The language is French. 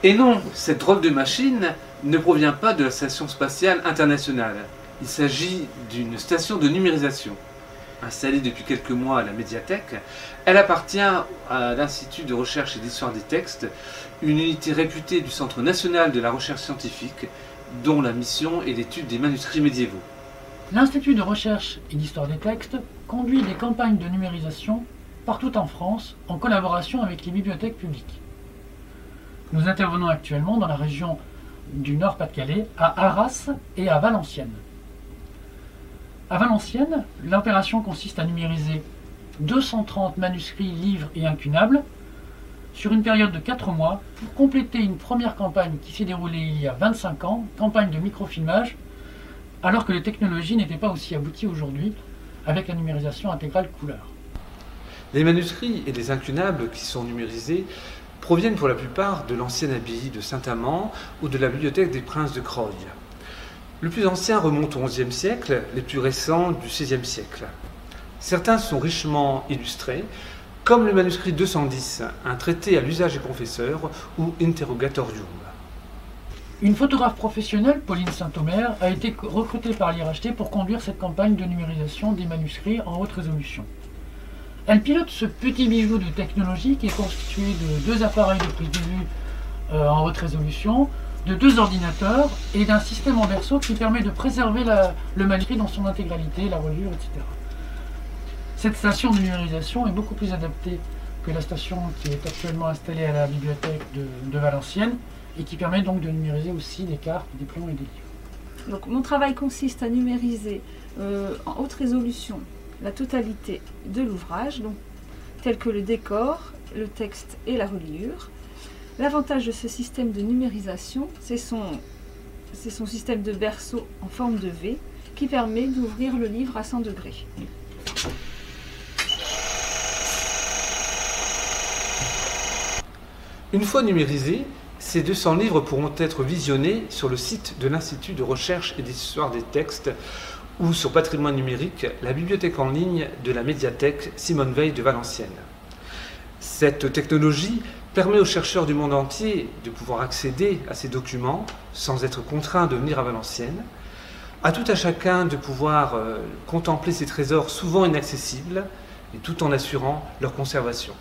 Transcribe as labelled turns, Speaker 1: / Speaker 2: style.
Speaker 1: Et non, cette drôle de machine ne provient pas de la Station spatiale internationale. Il s'agit d'une station de numérisation. Installée depuis quelques mois à la médiathèque, elle appartient à l'Institut de recherche et d'histoire des textes, une unité réputée du Centre national de la recherche scientifique, dont la mission est l'étude des manuscrits médiévaux.
Speaker 2: L'Institut de recherche et d'histoire des textes conduit des campagnes de numérisation partout en France en collaboration avec les bibliothèques publiques. Nous intervenons actuellement dans la région du Nord-Pas-de-Calais, à Arras et à Valenciennes. À Valenciennes, l'opération consiste à numériser 230 manuscrits, livres et incunables sur une période de 4 mois pour compléter une première campagne qui s'est déroulée il y a 25 ans, campagne de microfilmage, alors que les technologies n'étaient pas aussi abouties aujourd'hui avec la numérisation intégrale couleur.
Speaker 1: Les manuscrits et les incunables qui sont numérisés proviennent pour la plupart de l'ancienne abbaye de Saint-Amand ou de la bibliothèque des Princes de Croye. Le plus ancien remonte au XIe siècle, les plus récents du XVIe siècle. Certains sont richement illustrés, comme le manuscrit 210, un traité à l'usage des confesseurs, ou Interrogatorium.
Speaker 2: Une photographe professionnelle, Pauline Saint-Omer, a été recrutée par l'IRHT pour conduire cette campagne de numérisation des manuscrits en haute résolution. Elle pilote ce petit bijou de technologie qui est constitué de 2 appareils de prise de vue en haute résolution, de 2 ordinateurs et d'un système en berceau qui permet de préserver le manuscrit dans son intégralité, la reliure, etc. Cette station de numérisation est beaucoup plus adaptée que la station qui est actuellement installée à la bibliothèque de Valenciennes et qui permet donc de numériser aussi des cartes, des plans et des livres.
Speaker 3: Donc, mon travail consiste à numériser en haute résolution la totalité de l'ouvrage, donc tel que le décor, le texte et la reliure. L'avantage de ce système de numérisation, c'est son système de berceau en forme de V qui permet d'ouvrir le livre à 100 degrés.
Speaker 1: Une fois numérisés, ces 200 livres pourront être visionnés sur le site de l'Institut de recherche et d'histoire des textes ou sur Patrimoine numérique, la bibliothèque en ligne de la médiathèque Simone Veil de Valenciennes. Cette technologie permet aux chercheurs du monde entier de pouvoir accéder à ces documents sans être contraints de venir à Valenciennes, à tout à chacun de pouvoir contempler ces trésors souvent inaccessibles et tout en assurant leur conservation.